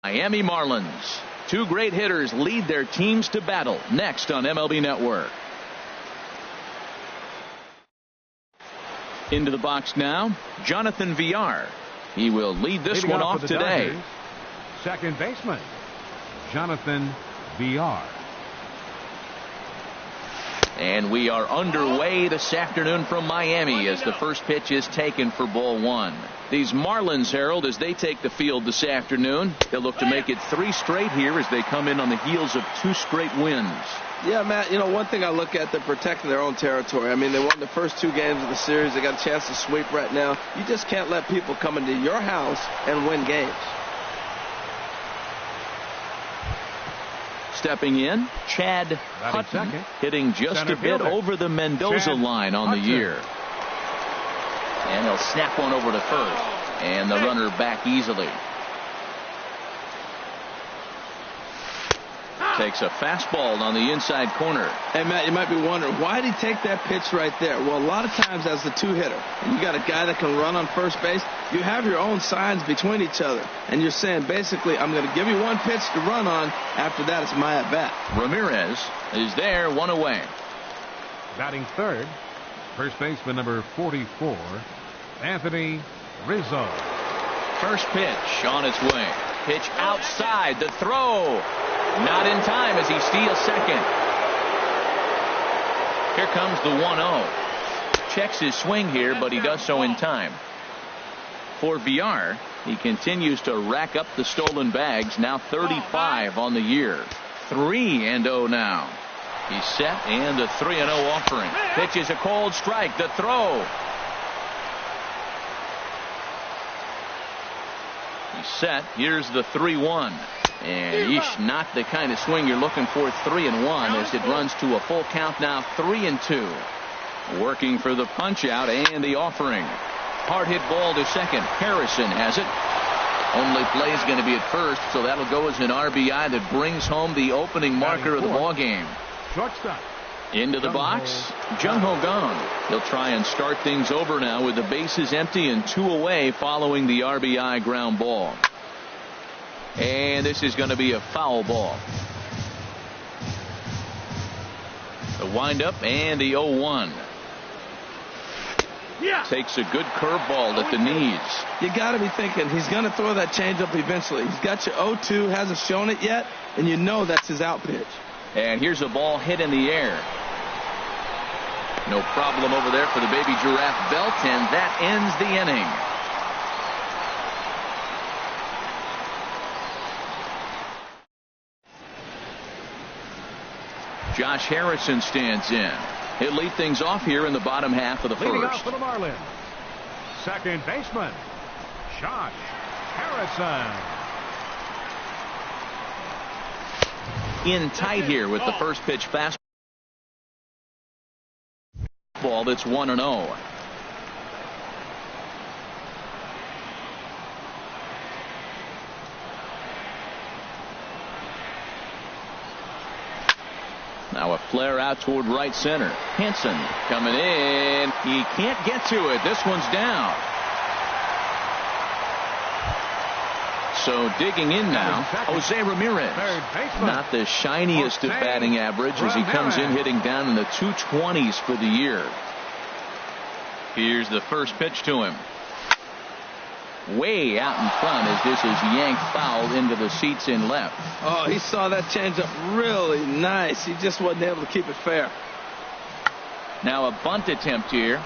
Miami Marlins. Two great hitters lead their teams to battle next on MLB Network. Into the box now, Jonathan Villar. He will lead this one off today. Dodgers, second baseman, Jonathan Villar. And we are underway this afternoon from Miami as the first pitch is taken for ball one. These Marlins, Harold, as they take the field this afternoon, they'll look to make it 3 straight here as they come in on the heels of 2 straight wins. Yeah, Matt, one thing I look at, they're protecting their own territory. I mean, they won the first 2 games of the series. They got a chance to sweep right now. You just can't let people come into your house and win games. Stepping in, Chad Hutton, hitting just a bit over the Mendoza line on the year. And he'll snap one over to first. And the runner back easily. Takes a fastball on the inside corner. Hey, Matt, you might be wondering, why did he take that pitch right there? Well, a lot of times as the 2-hitter, and you got a guy that can run on first base, you have your own signs between each other. And you're saying, basically, I'm going to give you 1 pitch to run on. After that, it's my at-bat. Ramirez is there, 1 away. Batting third, first baseman number 44, Anthony Rizzo. First pitch on its way. Pitch outside, the throw. Not in time as he steals second. Here comes the 1-0. Checks his swing here, but he does so in time. For Villar, he continues to rack up the stolen bags, now 35 on the year. 3-0 now. He's set, and a 3-0 offering. Pitch is a cold strike. The throw. He's set. Here's the 3-1. And not the kind of swing you're looking for. 3-1 as it runs to a full count now. 3-2. Working for the punch out and the offering. Hard hit ball to second. Harrison has it. Only play is going to be at first, so that'll go as an RBI that brings home the opening marker of the ball game. Shortstop. Into the box, Jung-Ho Kang. He'll try and start things over now with the bases empty and 2 away following the RBI ground ball. And this is going to be a foul ball. The windup and the 0-1. Takes a good curveball at the knees. You got to be thinking he's going to throw that changeup eventually. He's got your 0-2, hasn't shown it yet, and you know that's his out pitch. And here's a ball hit in the air. No problem over there for the baby giraffe belt, and that ends the inning. Josh Harrison stands in. He'll lead things off here in the bottom half of the Leading first. off for the Marlins, second baseman, Josh Harrison. In tight here with the first pitch fastball. That's 1-0. Now a flare out toward right center. Henson coming in. He can't get to it. This one's down. So digging in now, Jose Ramirez. Not the shiniest of batting average as he comes in hitting down in the 220s for the year. Here's the first pitch to him. Way out in front as this is yanked foul into the seats in left. Oh, he saw that changeup really nice. He just wasn't able to keep it fair. Now a bunt attempt here.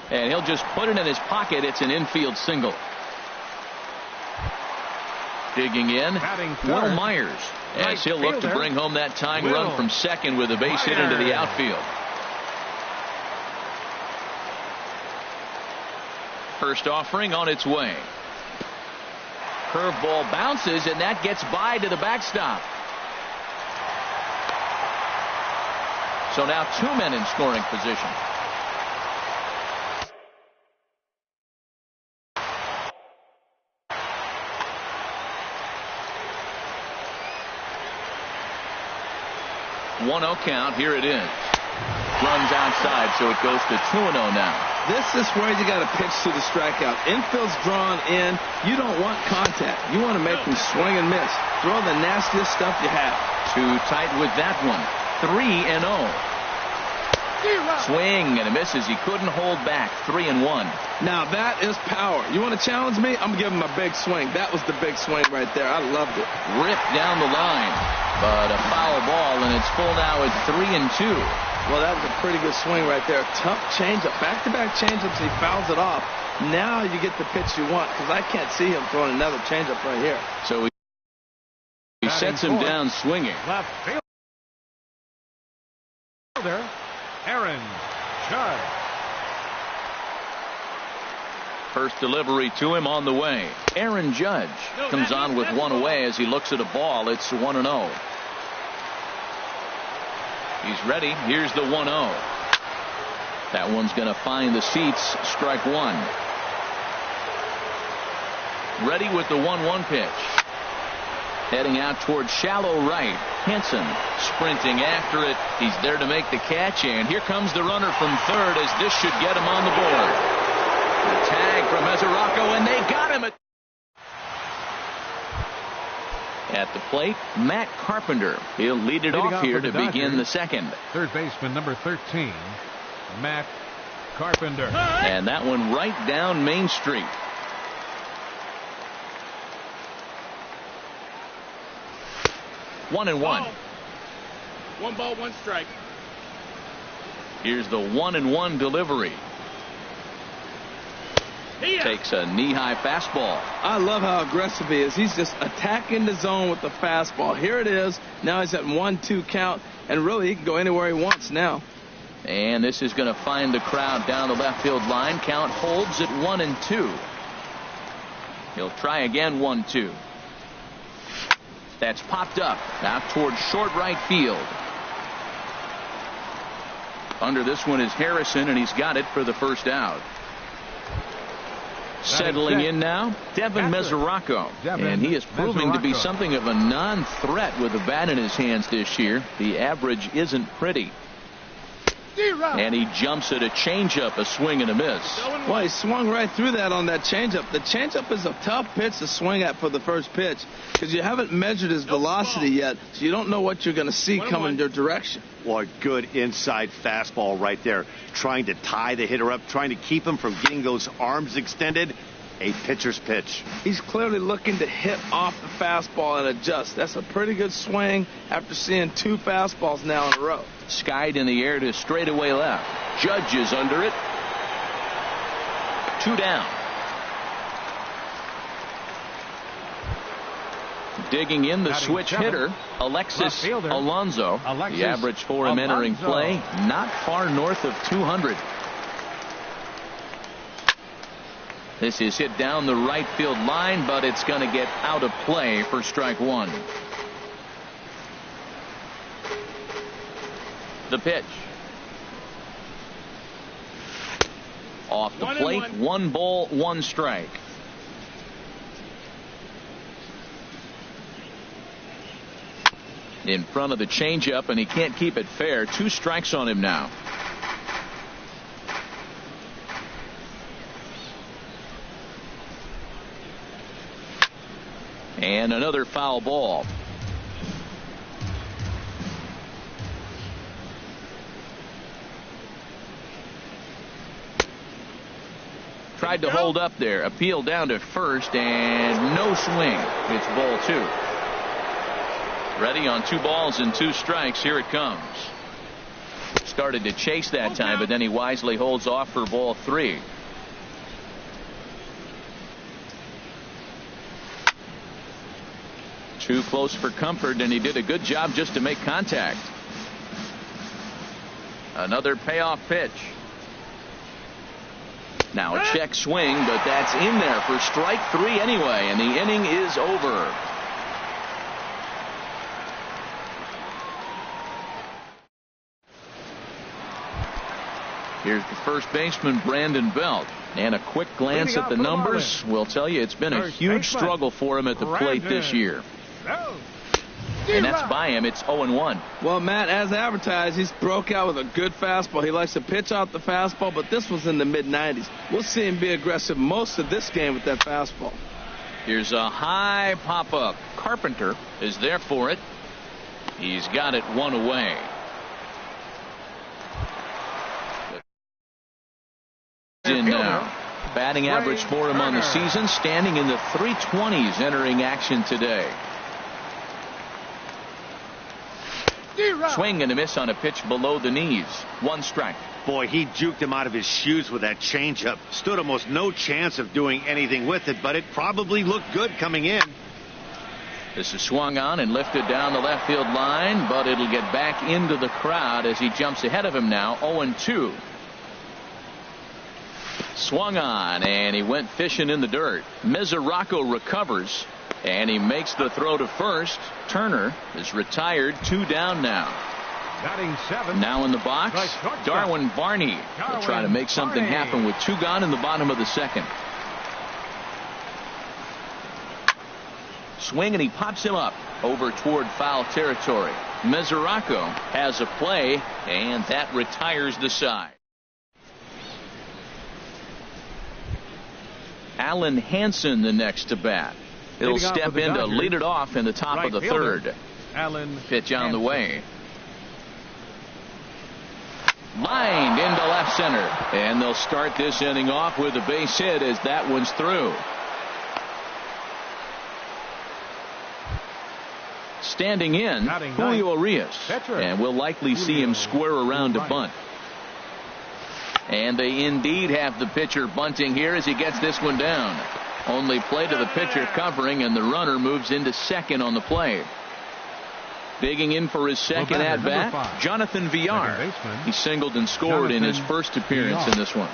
And he'll just put it in his pocket. It's an infield single. Digging in, Will Myers, as he'll look to bring home that tying run from second with a base hit into the outfield. First offering on its way. Curveball bounces, and that gets by to the backstop. So now 2 men in scoring position. One 0 count. Here it is. Runs outside, so it goes to 2-0 now. This is where you got to pitch to the strikeout. Infield's drawn in. You don't want contact. You want to make them swing and miss. Throw the nastiest stuff you have. Too tight with that one. 3-0. Swing and a miss as he couldn't hold back. 3-1. Now that is power. You want to challenge me? I'm giving him a big swing. That was the big swing right there. I loved it. Ripped down the line, but a foul ball, and it's full now at 3-2. Well, that was a pretty good swing right there. Tough changeup. Back-to-back changeups. He fouls it off. Now you get the pitch you want, because I can't see him throwing another changeup right here. So he sets him down swinging. Left fielder, Aaron Judge. First delivery to him on the way. Aaron Judge comes on with one away as he looks at a ball. It's 1-0. He's ready. Here's the 1-0. That one's going to find the seats. Strike one. Ready with the 1-1 pitch. Heading out towards shallow right. Henson sprinting after it. He's there to make the catch, and here comes the runner from third as this should get him on the board. The tag from Mesoraco, and they got him at the plate. Matt Carpenter. He'll lead it off here to begin the second. Third baseman number 13, Matt Carpenter. And that one right down Main Street. One and one. One ball, one strike. Here's the 1-1 delivery. Takes a knee-high fastball. I love how aggressive he is. He's just attacking the zone with the fastball. Here it is. Now he's at 1-2 count, and really he can go anywhere he wants now. And this is going to find the crowd down the left field line. Count holds at 1-2. He'll try again. 1-2. That's popped up out towards short right field. Under this one is Harrison, and he's got it for the first out. Settling in now, Devin Mesoraco. And he is proving to be something of a non-threat with a bat in his hands this year. The average isn't pretty. And he jumps at a changeup, a swing and a miss. Well, he swung right through that on that changeup. The changeup is a tough pitch to swing at for the first pitch because you haven't measured his velocity yet, so you don't know what you're going to see coming your direction. Well, a good inside fastball right there, trying to tie the hitter up, trying to keep him from getting those arms extended. A pitcher's pitch. He's clearly looking to hit off the fastball and adjust. That's a pretty good swing after seeing two fastballs now in a row. Skied in the air to straightaway left. Judge is under it. 2 down. Digging in the switch hitter, Alexis Alonso. The average for him entering play, not far north of 200. This is hit down the right field line, but it's going to get out of play for strike one. The pitch. Off the plate, 1 ball, 1 strike. In front of the changeup, and he can't keep it fair. 2 strikes on him now. And another foul ball. Tried to hold up there. Appeal down to first, and no swing. It's ball 2. Ready on 2 balls and 2 strikes. Here it comes. Started to chase that time, but then he wisely holds off for ball 3. Too close for comfort, and he did a good job just to make contact. Another payoff pitch. Now a check swing, but that's in there for strike 3 anyway, and the inning is over. Here's the first baseman, Brandon Belt. And a quick glance at the numbers will tell you it's been a huge struggle for him at the plate this year. and that's by him. It's 0-1. Well, Matt, as advertised, he's broke out with a good fastball. He likes to pitch out the fastball, but this was in the mid-90s. We'll see him be aggressive most of this game with that fastball. Here's a high pop-up. Carpenter is there for it. He's got it one away. In now. Batting average for him on the season, standing in the 320s entering action today. Swing and a miss on a pitch below the knees. One strike. Boy, he juked him out of his shoes with that changeup. Stood almost no chance of doing anything with it, but it probably looked good coming in. This is swung on and lifted down the left field line, but it'll get back into the crowd as he jumps ahead of him now. 0-2. Swung on, and he went fishing in the dirt. Mesoraco recovers, and he makes the throw to first. Turner is retired. 2 down now. Batting 7. Now in the box, Darwin Varney will try to make something happen with 2 gone in the bottom of the second. Swing, and he pops him up over toward foul territory. Mesoraco has a play, and that retires the side. Alan Hansen the next to bat. He'll step in to lead it off in the top of the third. Pitch on the way. Lined into left center. And they'll start this inning off with a base hit as that one's through. Standing in, Julio Urias. And we'll likely see him square around to bunt. And they indeed have the pitcher bunting here as he gets this one down. Only play to the pitcher covering, and the runner moves into second on the play. Digging in for his second at-bat, Jonathan Villar. He singled and scored in his first appearance in this one.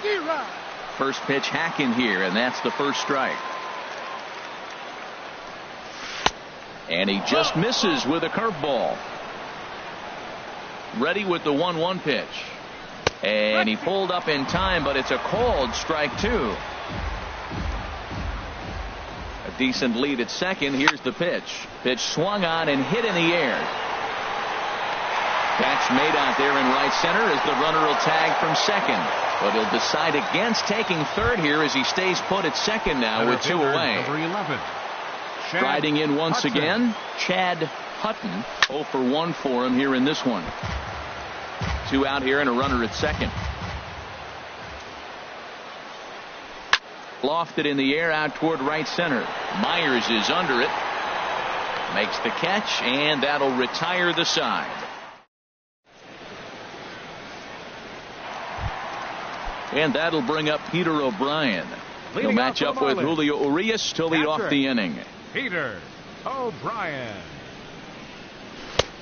First pitch hacking here, and that's the first strike. And he just misses with a curveball. Ready with the 1-1 pitch. And he pulled up in time, but it's a called strike 2. A decent lead at second. Here's the pitch. Pitch swung on and hit in the air. Catch made out there in right center as the runner will tag from second. But he'll decide against taking third here as he stays put at second now with 2 away. Riding in once again, Chad Hutton. 0 for 1 for him here in this one. 2 out here and a runner at second. Lofted in the air out toward right center. Myers is under it. Makes the catch, and that'll retire the side. And that'll bring up Peter O'Brien. He'll match up with Julio Urias to lead off the inning. Peter O'Brien.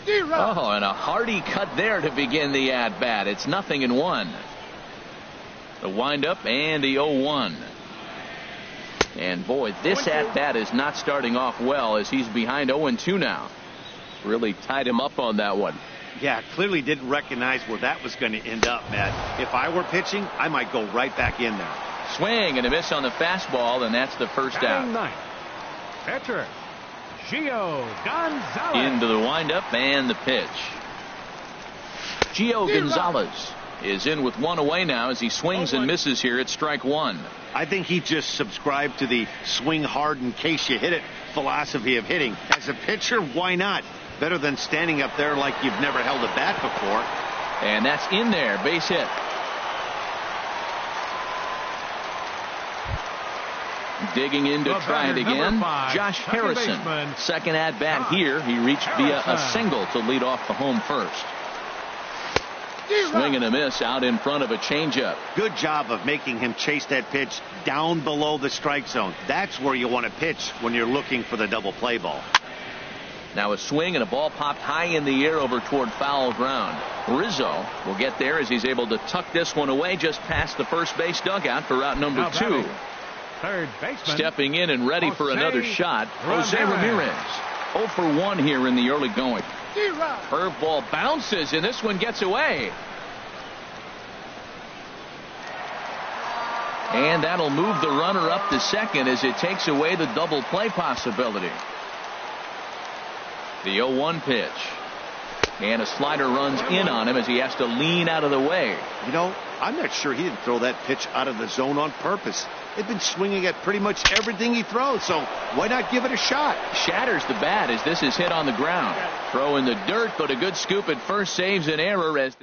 Oh, and a hearty cut there to begin the at-bat. It's 0-1. The windup and the 0-1. And boy, this at-bat is not starting off well as he's behind 0-2 now. Really tied him up on that one. Yeah, clearly didn't recognize where that was going to end up, Matt. If I were pitching, I might go right back in there. Swing and a miss on the fastball, and that's the first out. Pitcher Gio Gonzalez. Into the windup and the pitch. Gio Gonzalez is in with 1 away now as he swings and misses here at strike 1. I think he just subscribed to the swing hard in case you hit it philosophy of hitting. As a pitcher, why not? Better than standing up there like you've never held a bat before. And that's in there. Base hit. Digging in to try it again. Josh Harrison. Second at bat here. He reached via a single to lead off the home first. Swing and a miss out in front of a changeup. Good job of making him chase that pitch down below the strike zone. That's where you want to pitch when you're looking for the double play ball. Now a swing and a ball popped high in the air over toward foul ground. Rizzo will get there as he's able to tuck this one away just past the first base dugout for route number 2. Third baseman. Stepping in and ready for another shot, Jose Ramirez. 0 for 1 here in the early going. Curveball bounces, and this one gets away. And that'll move the runner up to second as it takes away the double play possibility. The 0-1 pitch. And a slider runs in on him as he has to lean out of the way. You know, I'm not sure he didn't throw that pitch out of the zone on purpose. They've been swinging at pretty much everything he throws, so why not give it a shot? Shatters the bat as this is hit on the ground. Throw in the dirt, but a good scoop at first saves an error as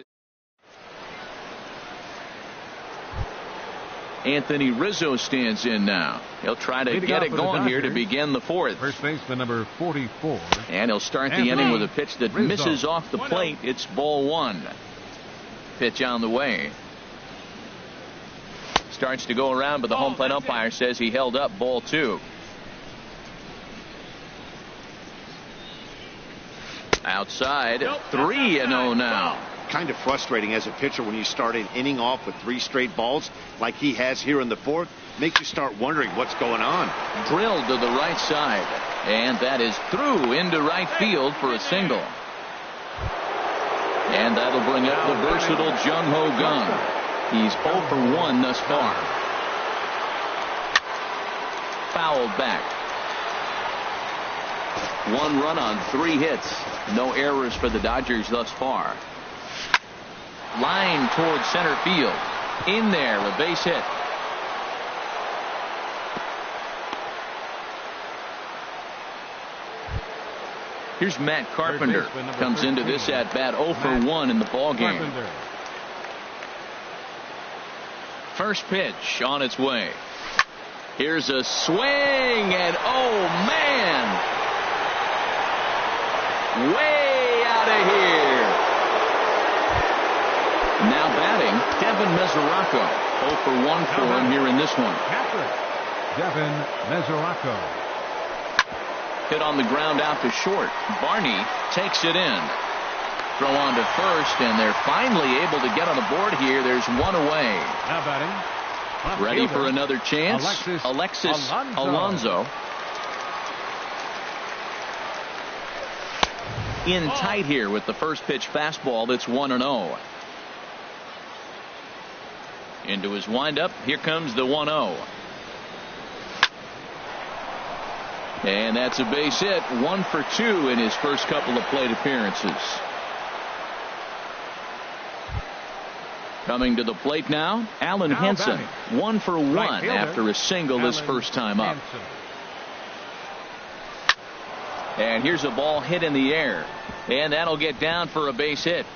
Anthony Rizzo stands in now. He'll try to get it going here to begin the fourth. First baseman number 44. And he'll start the inning with a pitch that misses off the plate. It's ball one. Pitch on the way. Starts to go around, but the home plate umpire says he held up ball two. Outside, 3-0 now. Kind of frustrating as a pitcher when you start an inning off with 3 straight balls like he has here in the fourth. Makes you start wondering what's going on. Drilled to the right side, and that is through into right field for a single. And that'll bring up the versatile Jung-Ho Gun. He's 0 for 1 thus far. Fouled back. 1 run on 3 hits. No errors for the Dodgers thus far. Line towards center field. In there, a base hit. Here's Matt Carpenter. Comes into this at bat 0 for 1 in the ball game. First pitch on its way. Here's a swing, and oh man, way out of here. Now batting, Devin Mesoraco. 0 for 1 for him here in this one. Devin Mesoraco. Hit on the ground out to short. Barney takes it in. Throw on to first, and they're finally able to get on the board here. There's 1 away. Now batting. Ready for another chance. Alexis Alonso. In tight here with the first pitch fastball that's 1-0. Into his windup. Here comes the 1-0. And that's a base hit. 1 for 2 in his first couple of plate appearances. Coming to the plate now, Allen Henson. 1 for 1 after a single his first time up. And here's a ball hit in the air. And that'll get down for a base hit.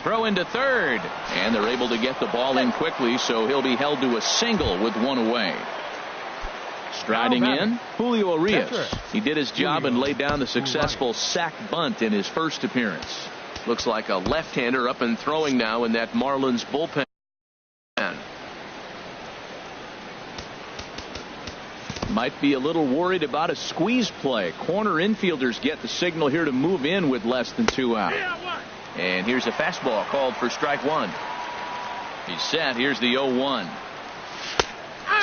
Throw into third. And they're able to get the ball in quickly, so he'll be held to a single with 1 away. Striding in, Julio Urias. He did his job and laid down the successful sac bunt in his first appearance. Looks like a left-hander up and throwing now in that Marlins bullpen. Might be a little worried about a squeeze play. Corner infielders get the signal here to move in with less than 2 out. And here's a fastball called for strike 1. He's set. Here's the 0-1.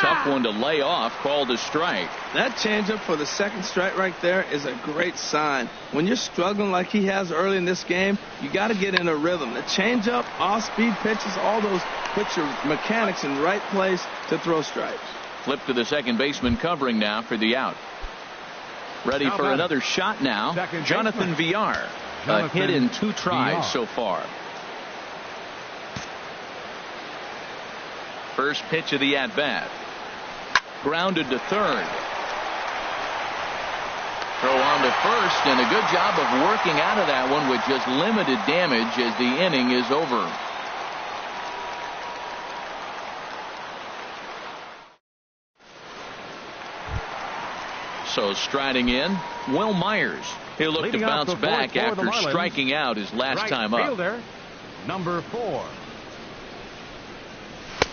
Tough one to lay off, called a strike. That changeup for the second strike right there is a great sign. When you're struggling like he has early in this game, you got to get in a rhythm. The changeup, off-speed pitches, all those put your mechanics in the right place to throw strikes. Flip to the second baseman covering now for the out. Ready for another shot now. Jonathan Villar. A hit in 2 tries so far. First pitch of the at-bat. Grounded to third. Throw on to first, and a good job of working out of that one with just limited damage as the inning is over. So striding in, Will Myers. He'll look to bounce back after striking out his last time up. Fielder, number 4.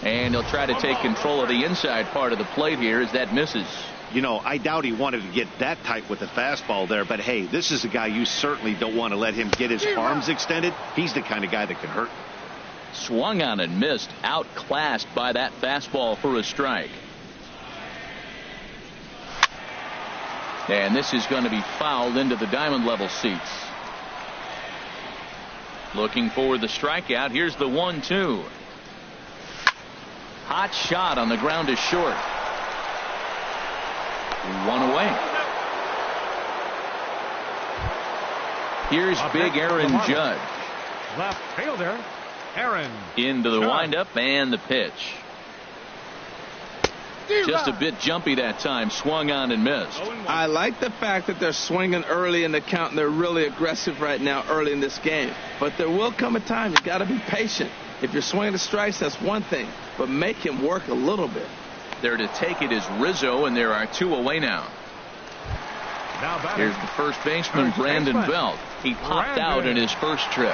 And he'll try to take control of the inside part of the plate here as that misses. You know, I doubt he wanted to get that tight with the fastball there, but hey, this is a guy you certainly don't want to let him get his arms extended. He's the kind of guy that can hurt. Swung on and missed, outclassed by that fastball for a strike. And this is going to be fouled into the diamond level seats. Looking for the strikeout. Here's the 1-2. Hot shot on the ground is short. 1 away. Here's big Aaron Judge. Left fielder, Aaron. Into the Judge. windup and the pitch. Just a bit jumpy that time. Swung on and missed. I like the fact that they're swinging early in the count and they're really aggressive right now early in this game. But there will come a time you got to be patient. If you're swinging the strikes, that's one thing. But make him work a little bit. There to take it is Rizzo, and there are 2 away now. Here's the first baseman, Brandon Belt. He popped out in his first trip.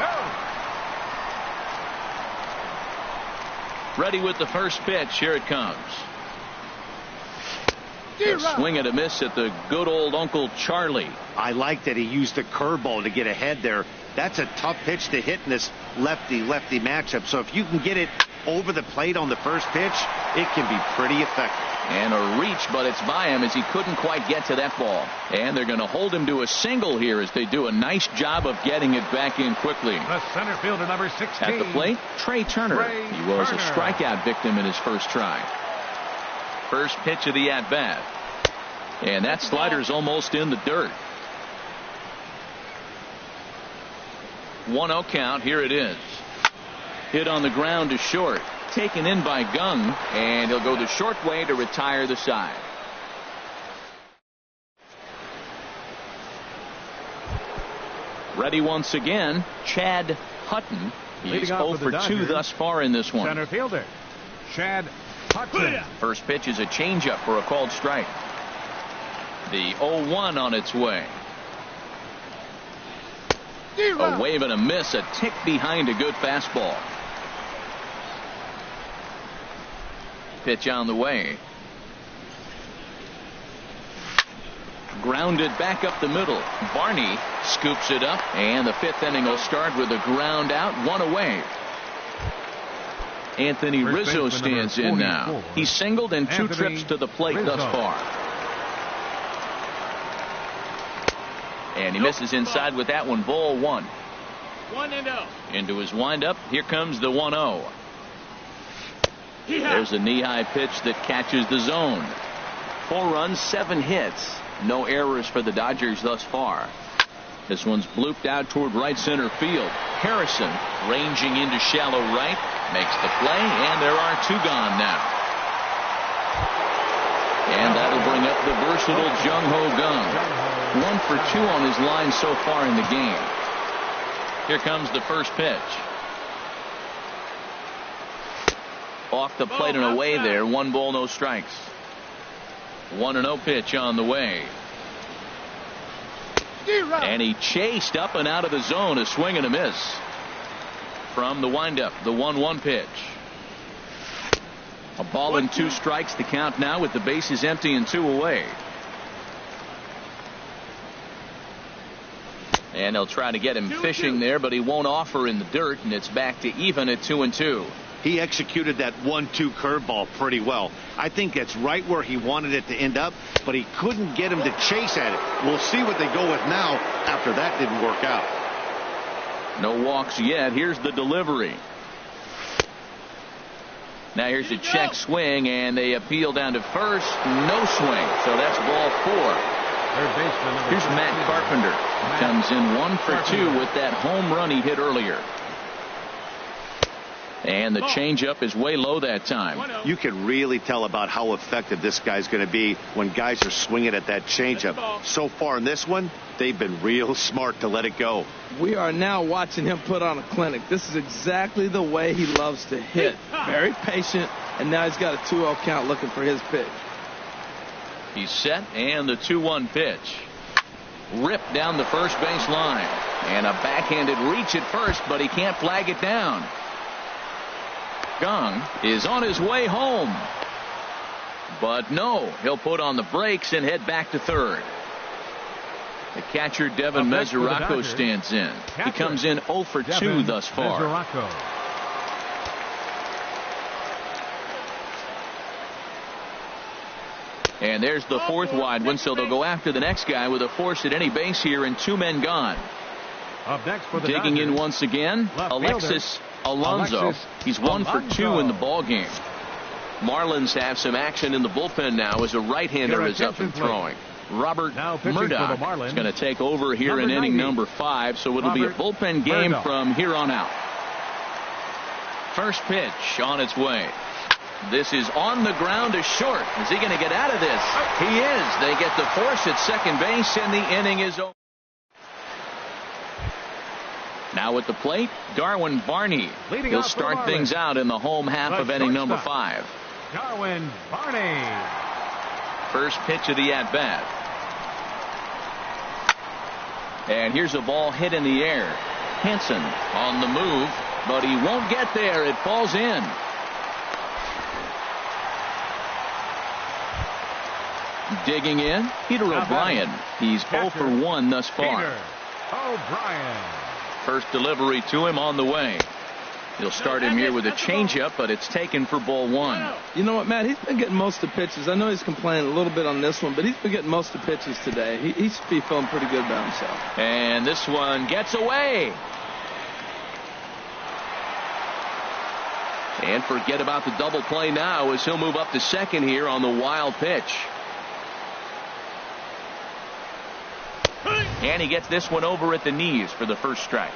Ready with the first pitch. Here it comes. A swing and a miss at the good old Uncle Charlie. I like that he used the curveball to get ahead there. That's a tough pitch to hit in this lefty-lefty matchup. So if you can get it over the plate on the first pitch, it can be pretty effective. And a reach, but it's by him as he couldn't quite get to that ball. And they're going to hold him to a single here as they do a nice job of getting it back in quickly. The center fielder, number 16. At the plate, Trey Turner. He was a strikeout victim in his first try. First pitch of the at-bat. And that slider's almost in the dirt. 1-0 count. Here it is. Hit on the ground to short. Taken in by Gung. And he'll go the short way to retire the side. Ready once again, Chad Hutton. He's 0 for 2 thus far in this one. Center fielder, Chad Hutton. First pitch is a changeup for a called strike. The 0-1 on its way. A wave and a miss, a tick behind a good fastball. Pitch on the way. Grounded back up the middle. Barney scoops it up, and the 5th inning will start with a ground out, 1 away. Anthony Rizzo stands in now. He's singled in 2 trips to the plate thus far. And he misses inside with that one. Ball 1. 1-0. Into his windup. Here comes the 1-0. There's a knee-high pitch that catches the zone. 4 runs, 7 hits. No errors for the Dodgers thus far. This one's blooped out toward right center field. Harrison ranging into shallow right. Makes the play, and there are 2 gone now. And that'll bring up the versatile Jung-Ho Gung. 1 for 2 on his line so far in the game. Here comes the first pitch. Off the plate and away there. 1 ball, no strikes. 1-0 pitch on the way. And he chased up and out of the zone. A swing and a miss. From the windup, the 1-1 pitch. A ball and 2 strikes. The count now with the bases empty and 2 away. And they'll try to get him fishing there, but he won't offer in the dirt, and it's back to even at 2-2. He executed that 1-2 curveball pretty well. I think that's right where he wanted it to end up, but he couldn't get him to chase at it. We'll see what they go with now after that didn't work out. No walks yet. Here's the delivery. Now here's a check swing, and they appeal down to first. No swing, so that's ball 4. Here's Matt Carpenter. He comes in 1 for 2 with that home run he hit earlier. And the changeup is way low that time. You can really tell about how effective this guy's going to be when guys are swinging at that changeup. So far in this one, they've been real smart to let it go. We are now watching him put on a clinic. This is exactly the way he loves to hit. Very patient, and now he's got a 2-0 count looking for his pitch. He's set, and the 2-1 pitch. Ripped down the first base line. And a backhanded reach at first, but he can't flag it down. Gung is on his way home. But no, he'll put on the brakes and head back to third. The catcher, Devin Mesoraco, stands in. He comes in 0 for 2 thus far. And there's the 4th wide one, so they'll go after the next guy with a force at any base here and 2 men gone. Up next for the Digging Dodgers, in once again, Alexis Alonso. He's 1 for 2 in the ball game. Marlins have some action in the bullpen now as a right-hander is up and throwing. Robert Now pitching for the Murdoch Marlins, is going to take over here in inning number 5, so it'll be a bullpen game from here on out. First pitch on its way. This is on the ground to short. Is he going to get out of this? He is. They get the force at second base, and the inning is over. Now at the plate, Darwin Barney. He'll start things out in the home half of inning number 5. Darwin Barney. First pitch of the at-bat. And here's a ball hit in the air. Hansen on the move, but he won't get there. It falls in. Digging in, Peter O'Brien. He's 0 for 1 thus far. Peter O'Brien. First delivery to him on the way. He'll start him here with a changeup, but it's taken for ball 1. You know what, Matt? He's been getting most of the pitches. I know he's complaining a little bit on this one, but he's been getting most of the pitches today. He should be feeling pretty good about himself. And this one gets away. And forget about the double play now as he'll move up to second here on the wild pitch. And he gets this one over at the knees for the first strike.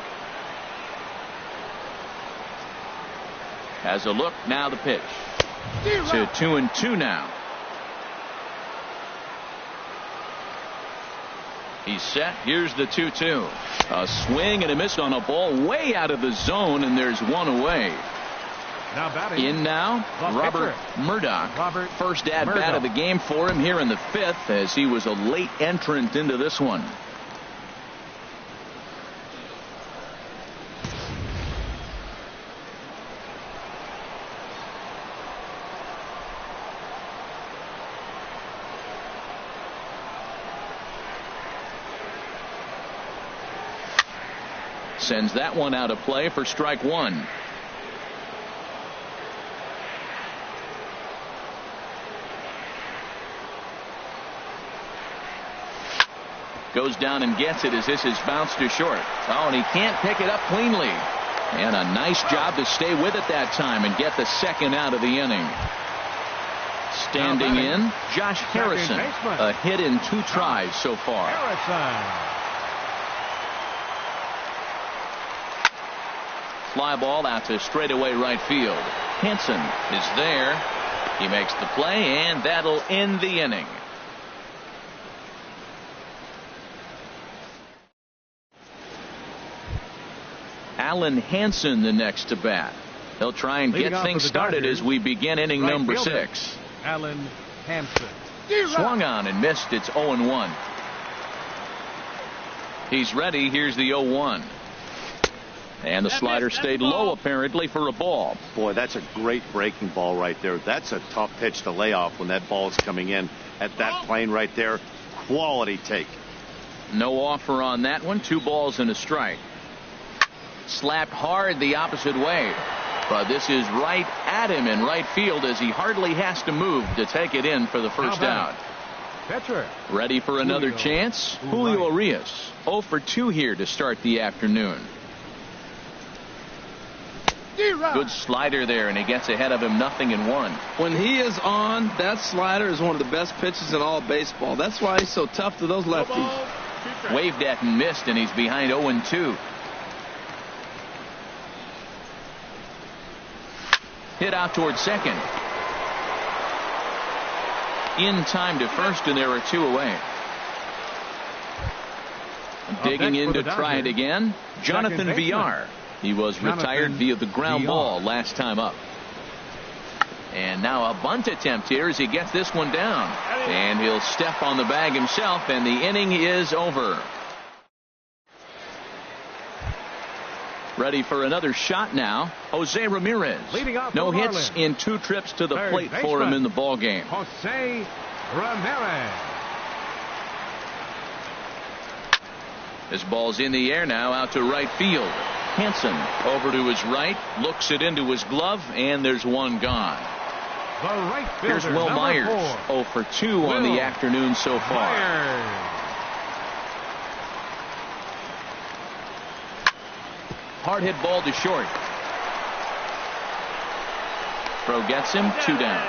Has a look, now the pitch. To 2-2 now. He's set. Here's the 2-2. A swing and a miss on a ball way out of the zone, and there's one away. Now batting. In now, Robert Murdoch. First at-bat of the game for him here in the 5th, as he was a late entrant into this one. Sends that one out of play for strike 1. Goes down and gets it as this is bounced to short. Oh, and he can't pick it up cleanly. And a nice job to stay with it that time and get the second out of the inning. Standing in, Josh Harrison. A hit in 2 tries so far. Fly ball out to straightaway right field. Hansen is there. He makes the play, and that'll end the inning. Alan Hansen the next to bat. He'll try and get things started as we begin inning number 6. Alan Hansen. Swung on and missed. It's 0-1. He's ready. Here's the 0-1. And the slider stayed low apparently for a ball. Boy, that's a great breaking ball right there. That's a tough pitch to lay off when that ball is coming in at that plane right there. Quality take. No offer on that one. 2 balls and a strike. Slapped hard the opposite way. But this is right at him in right field as he hardly has to move to take it in for the first out. Catcher. Ready for another chance? Julio Urias. 0 for 2 here to start the afternoon. Good slider there, and he gets ahead of him 0-1. When he is on, that slider is one of the best pitches in all of baseball. That's why he's so tough to those lefties. Waved at and missed, and he's behind 0-2. Hit out towards second. In time to first, and there are 2 away. Digging in to try it again, Jonathan Villar. He was retired via the ground ball last time up. And now a bunt attempt here as he gets this one down. And he'll step on the bag himself, and the inning is over. Ready for another shot now, Jose Ramirez. No hits in 2 trips to the plate for him in the ball game. Jose Ramirez. This ball's in the air now, out to right field. Hansen over to his right, looks it into his glove, and there's one gone. The right fielder, here's Will Myers, 0 for 2 on the afternoon so far. Hard hit ball to short. Throw gets him, 2 down.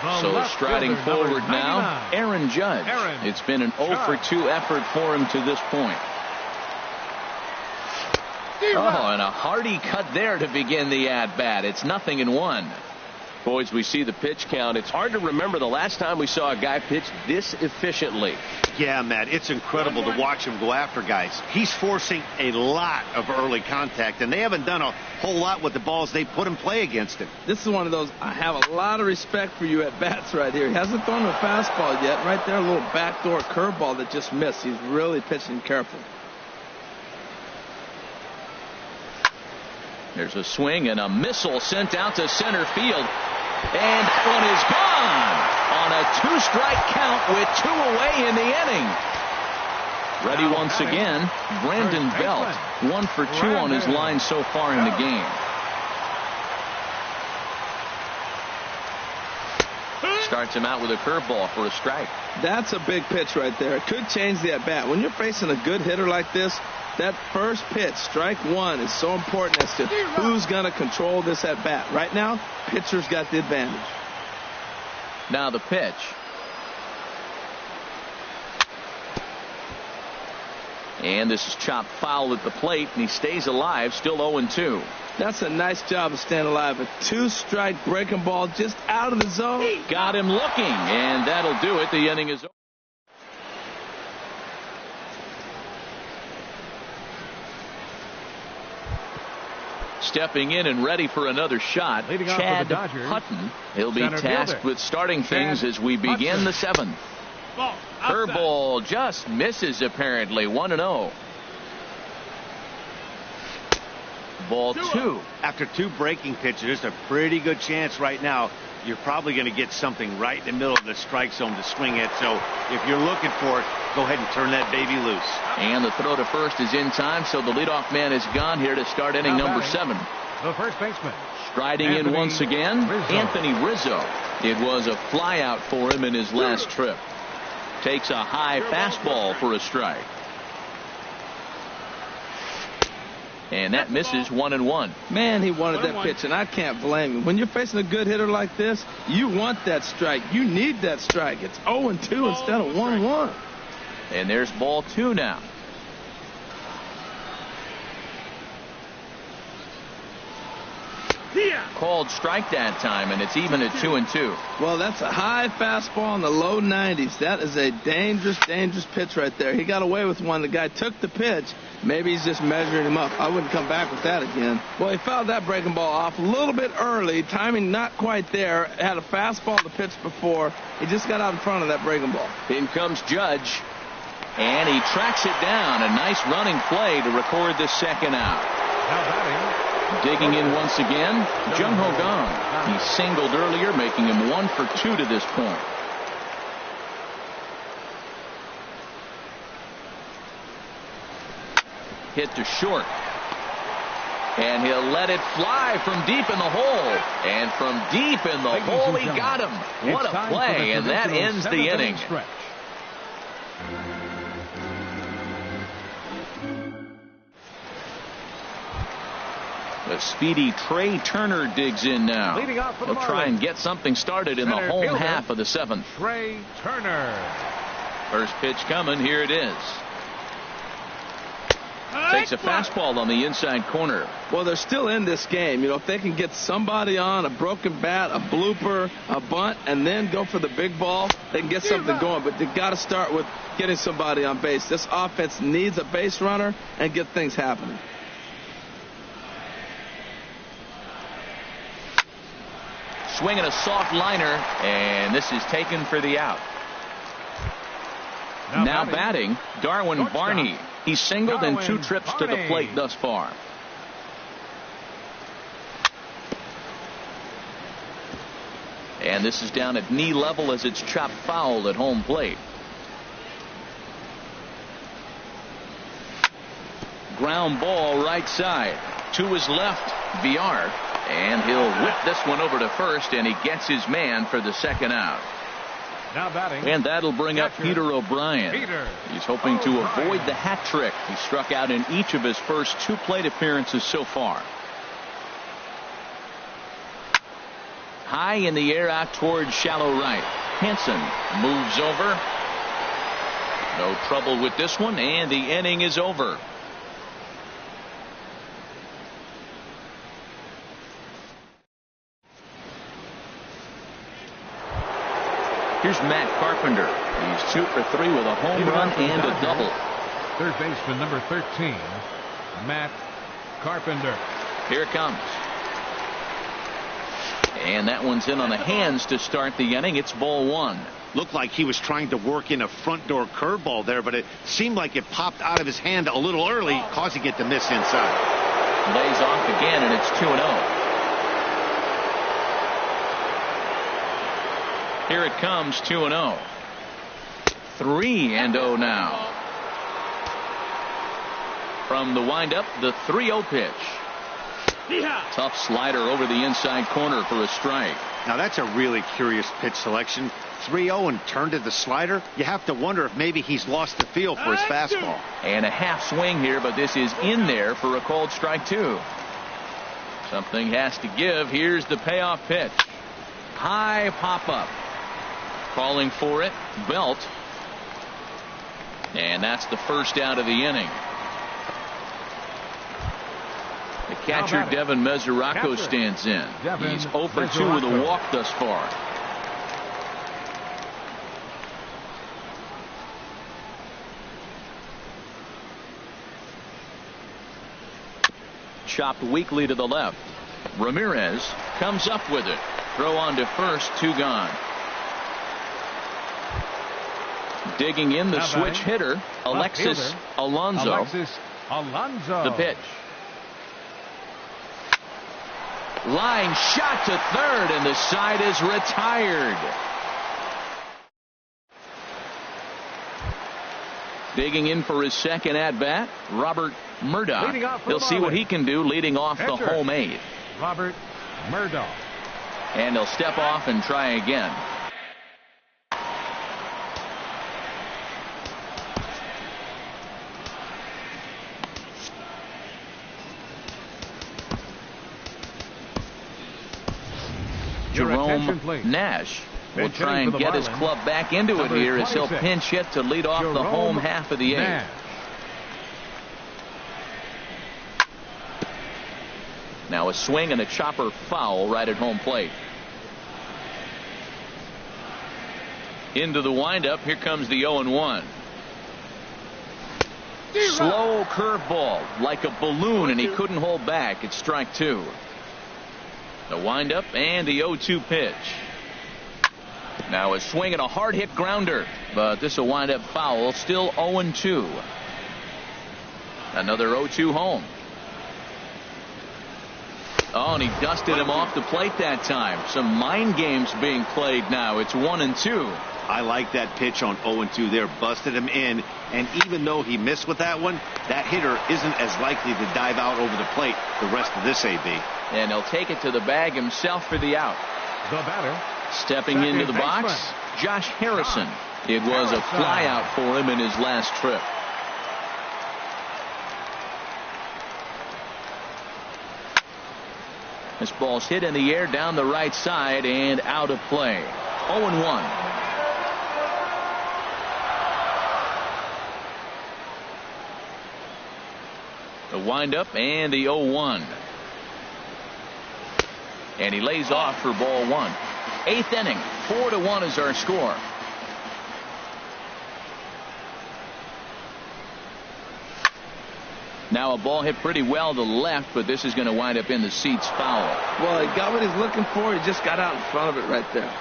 So striding fielder, number forward now, 99. Aaron Judge. Aaron It's been an 0 for 2 effort for him to this point. Oh, and a hearty cut there to begin the at-bat. It's 0-1. Boys, we see the pitch count. It's hard to remember the last time we saw a guy pitch this efficiently. Yeah, Matt, it's incredible to watch him go after guys. He's forcing a lot of early contact, and they haven't done a whole lot with the balls they put in play against him. This is one of those, I have a lot of respect for you at bats right here. He hasn't thrown a fastball yet. Right there, a little backdoor curveball that just missed. He's really pitching careful. There's a swing and a missile sent out to center field. And that one is gone on a 2-strike count with 2 away in the inning. Ready once again, Brandon Belt. 1 for 2 on his line so far in the game. Starts him out with a curveball for a strike. That's a big pitch right there. It could change the at-bat. When you're facing a good hitter like this, that first pitch, strike one, is so important as to who's going to control this at-bat. Right now, pitcher's got the advantage. Now the pitch. And this is chopped foul at the plate, and he stays alive, still 0-2. That's a nice job of staying alive. A 2-strike breaking ball just out of the zone. Got him looking, and that'll do it. The inning is over. Stepping in and ready for another shot, Leading off Chad for the Dodgers, Hutton. He'll be center tasked fielder, with starting things Chad as we begin Hudson. the 7th. Ball. Outside. Curveball just misses apparently. 1-0. Ball 2. After 2 breaking pitches, there's a pretty good chance right now you're probably going to get something right in the middle of the strike zone to swing at. So if you're looking for it, go ahead and turn that baby loose. And the throw to first is in time, so the leadoff man is gone here to start inning Now number batting, 7. The first baseman. Striding Anthony in once again, Rizzo. Anthony Rizzo. It was a flyout for him in his last trip. Takes a high fastball for a strike. And that misses 1-1. Man, he wanted that pitch, and I can't blame him. When you're facing a good hitter like this, you want that strike. You need that strike. It's 0-2 instead of 1-1. And there's ball 2 now. Called strike that time, and it's even at 2-2. Well, that's a high fastball in the low 90s. That is a dangerous, dangerous pitch right there. He got away with one. The guy took the pitch. Maybe he's just measuring him up. I wouldn't come back with that again. Well, he fouled that breaking ball off a little bit early. Timing not quite there. Had a fastball to pitch before. He just got out in front of that breaking ball. In comes Judge, and he tracks it down. A nice running play to record the second out. Now batting. Digging in once again, Jung Ho Gong. He singled earlier, making him 1 for 2 to this point. Hit to short. And he'll let it fly from deep in the hole. And from deep in the hole, he got him. What a play, and that ends the inning. Stretch. The speedy Trey Turner digs in now. Leading off for the He'll try Marlins. and get something started in the Center home fielder, half of the 7th. Trey Turner. First pitch coming. Here it is. Takes a fastball on the inside corner. Well, they're still in this game. You know, if they can get somebody on, a broken bat, a blooper, a bunt, and then go for the big ball, they can get something going. But they've got to start with getting somebody on base. This offense needs a base runner and get things happening. Swinging a soft liner, and this is taken for the out. Now batting, Darwin Shortstop. Barney. He's singled in 2 Darwin trips to the Barney. plate thus far. And this is down at knee level as it's chopped foul at home plate. Ground ball right side. To his left, Villar. And he'll whip this one over to first, and he gets his man for the second out. Now batting. And that'll bring up Catcher. Peter O'Brien. Peter He's hoping to O'Brien. avoid the hat trick. He struck out in each of his first 2 plate appearances so far. High in the air out towards shallow right. Henson moves over. No trouble with this one, and the inning is over. Here's Matt Carpenter. He's 2 for 3 with a home run and a double. Third baseman number 13, Matt Carpenter. Here it comes. And that one's in on the hands to start the inning. It's ball 1. Looked like he was trying to work in a front door curveball there, but it seemed like it popped out of his hand a little early, causing it to miss inside. Lays off again, and it's 2-0. Here it comes, 2-0. 3-0 now. From the windup, the 3-0 pitch. Tough slider over the inside corner for a strike. Now that's a really curious pitch selection. 3-0 and turned to the slider. You have to wonder if maybe he's lost the feel for his fastball. And a half swing here, but this is in there for a called strike 2. Something has to give. Here's the payoff pitch. High pop up. Calling for it, Belt. And that's the first out of the inning. The catcher, Devin Mesoraco, stands in. He's 0 for 2 with a walk thus far. Chopped weakly to the left. Ramirez comes up with it. Throw on to first, 2 gone. Digging in the switch hitter, Alexis Alonso. The pitch. Line shot to third, and the side is retired. Digging in for his second at bat, Robert Murdoch. He'll see what he can do leading off the home 8th. Robert Murdoch. And he'll step off and try again. Jerome Nash will try and get his club back into it here as he'll pinch hit to lead off the home half of the 8th. Now a swing and a chopper foul right at home plate. Into the windup. Here comes the 0-1. Slow curveball like a balloon, and he couldn't hold back. It's strike 2. The windup and the 0-2 pitch. Now a swing and a hard hit grounder, but this will wind up foul. Still 0-2. Another 0-2 home. Oh, and he dusted him off the plate that time. Some mind games being played now. It's 1-2. I like that pitch on 0-2 there. Busted him in, and even though he missed with that one, that hitter isn't as likely to dive out over the plate the rest of this AB. And he'll take it to the bag himself for the out. The batter. Stepping into the box, Josh Harrison. It was a fly out for him in his last trip. This ball's hit in the air down the right side and out of play. 0-1. The windup and the 0-1. And he lays off for ball 1. 8th inning. 4-1 is our score. Now a ball hit pretty well to the left, but this is going to wind up in the seats foul. Well, he got what he's looking for. He just got out in front of it right there.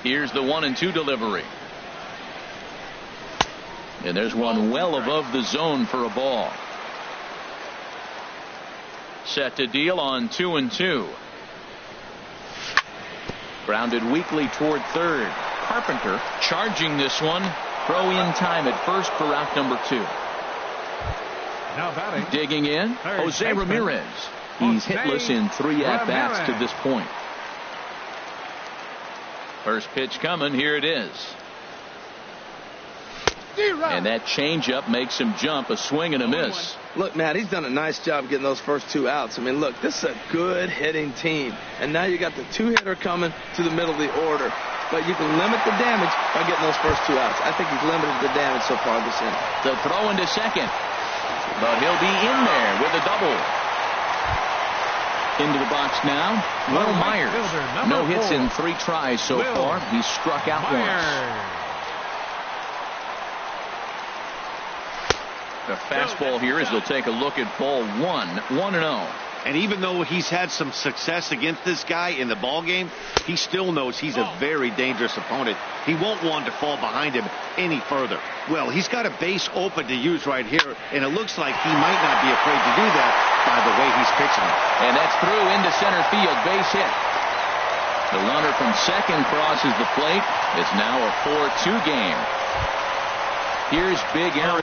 Here's the 1-2 delivery. And there's one well above the zone for a ball. Set to deal on 2-2. Grounded weakly toward third. Carpenter charging this one. Throw in time at first for out number 2. Now batting. Digging in, Jose Ramirez. He's hitless in 3 at-bats to this point. First pitch coming. Here it is. And that changeup makes him jump, a swing and a miss. Look, Matt, he's done a nice job getting those first 2 outs. I mean, look, this is a good hitting team. And now you got the 2-hitter coming to the middle of the order. But you can limit the damage by getting those first 2 outs. I think he's limited the damage so far this inning. The throw into second. But he'll be in there with a double. Into the box now, Will Myers. No hits in 3 tries so far. He's struck out once. The fastball here as they'll take a look at ball 1, 1-0. And even though he's had some success against this guy in the ball game, he still knows he's a very dangerous opponent. He won't want to fall behind him any further. Well, he's got a base open to use right here, and it looks like he might not be afraid to do that by the way he's pitching it. And that's through into center field, base hit. The runner from second crosses the plate. It's now a 4-2 game. Here's Big Aaron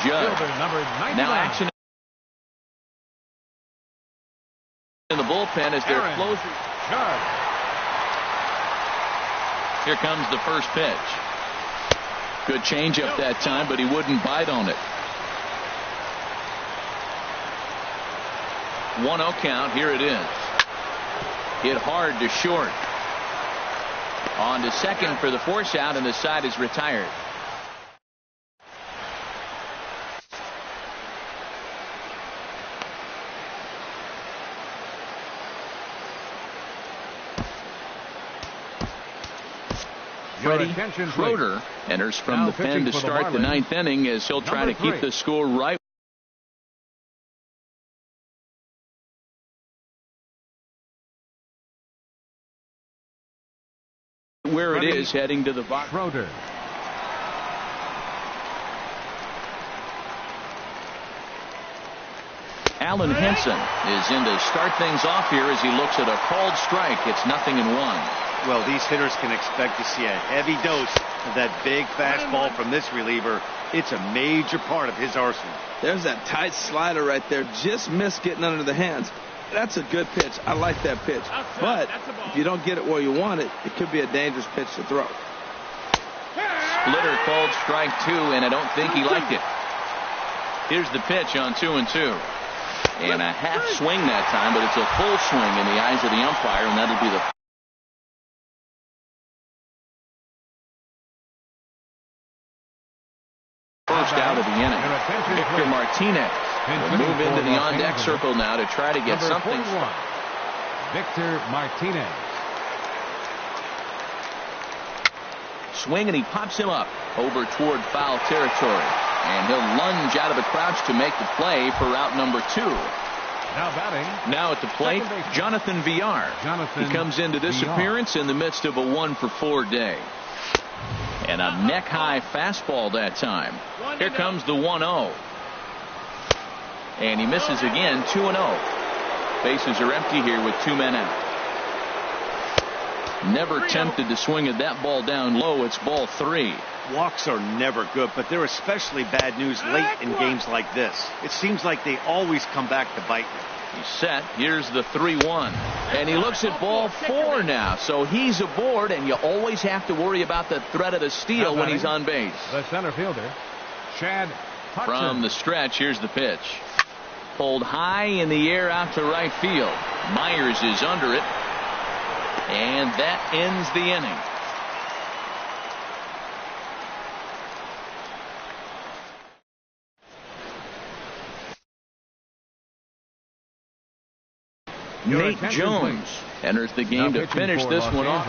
Judge. Now action in the bullpen as they're closing. Here comes the first pitch. Good changeup that time, but he wouldn't bite on it. 1-0 count. Here it is. Hit hard to short. On to second for the force out, and the side is retired. Freddie Schroeder enters from the pen to start the 9th inning as he'll try to keep the score right where it is heading to the box. Schroeder. Alan Henson is in to start things off here as he looks at a called strike. It's 0-1. Well, these hitters can expect to see a heavy dose of that big fastball from this reliever. It's a major part of his arsenal. There's that tight slider right there. Just missed getting under the hands. That's a good pitch. I like that pitch. But if you don't get it where you want it, it could be a dangerous pitch to throw. Splitter called strike 2, and I don't think he liked it. Here's the pitch on 2-2. And a half swing that time, but it's a full swing in the eyes of the umpire, and that'll be the first out of the inning. Victor Martinez will move into the on-deck circle now to try to get something. Victor Martinez. Swing, and he pops him up over toward foul territory. And he'll lunge out of the crouch to make the play for out number 2. Now batting. Now at the plate, Jonathan Villar. He comes into this appearance in the midst of a 1-for-4 day. And a neck-high fastball that time. Here comes the 1-0. And he misses again, 2-0. Bases are empty here with 2 men out. Never tempted to swing at that ball down low. It's ball 3. Walks are never good, but they're especially bad news late in games like this. It seems like they always come back to bite you. He's set. Here's the 3-1. And he looks at ball 4 now. So he's aboard, and you always have to worry about the threat of the steal when he's on base. The center fielder, Chad Hudson. From the stretch, here's the pitch. Pulled high in the air out to right field. Myers is under it. And that ends the inning. Nate Jones enters the game to finish this one off.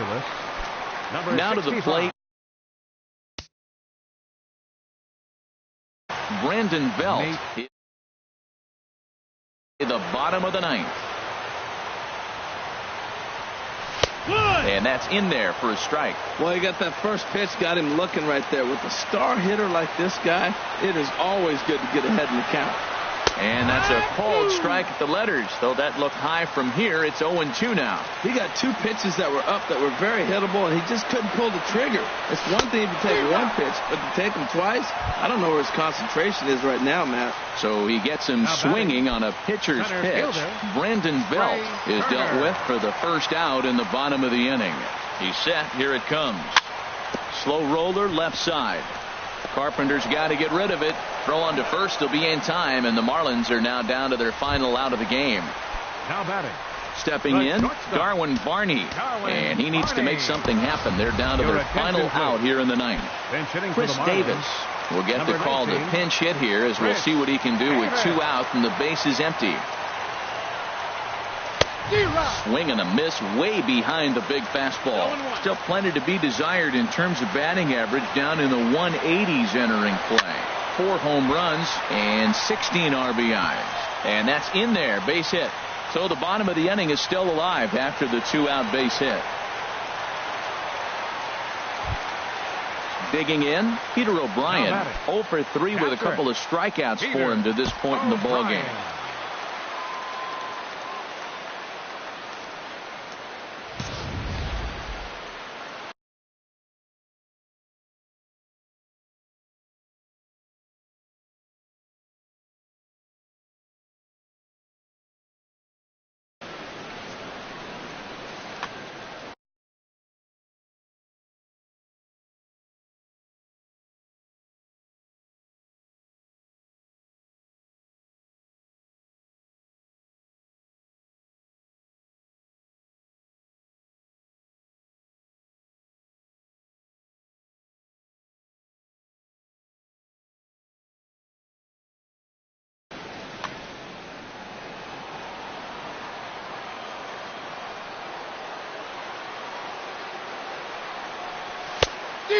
Now to the plate, Brandon Belt. At the bottom of the 9th. And that's in there for a strike. Well, you got that first pitch, got him looking right there. With a star hitter like this guy, it is always good to get ahead in the count. And that's a called strike at the letters. Though that looked high from here, it's 0-2 now. He got 2 pitches that were up that were very hittable, and he just couldn't pull the trigger. It's one thing if you take 1 pitch, but to take him twice, I don't know where his concentration is right now, Matt. So he gets him swinging on a pitcher's pitch. Brandon Belt is dealt with for the first out in the bottom of the inning. He's set. Here it comes. Slow roller left side. Carpenter's got to get rid of it. Throw on to first. He'll be in time, and the Marlins are now down to their final out of the game. Now batting. Stepping in, Darwin Barney. And he needs to make something happen. They're down to their final out here in the ninth. Chris Davis will get the call to pinch hit here, as we'll see what he can do with 2 out and the bases empty. Swing and a miss way behind the big fastball. Still plenty to be desired in terms of batting average, down in the 180s entering play. 4 home runs and 16 RBIs. And that's in there, base hit. So the bottom of the inning is still alive after the 2-out base hit. Digging in, Peter O'Brien, 0 for 3 with a couple of strikeouts for him to this point in the ballgame.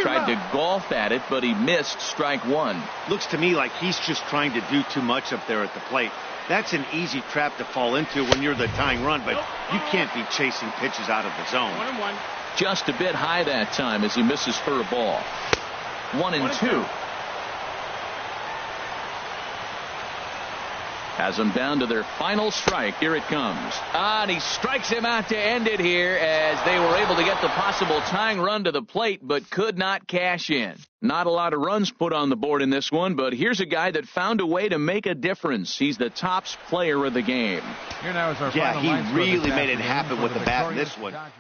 Tried to golf at it, but he missed strike 1. Looks to me like he's just trying to do too much up there at the plate. That's an easy trap to fall into when you're the tying run, but you can't be chasing pitches out of the zone. 1-1. Just a bit high that time as he misses for a ball. 1-2. Has them down to their final strike. Here it comes. And he strikes him out to end it here, as they were able to get the possible tying run to the plate, but could not cash in. Not a lot of runs put on the board in this one, but here's a guy that found a way to make a difference. He's the tops player of the game. Here now is our Yeah, final he line score really this made it afternoon happen for with the bat in this victorious one. Dodgers.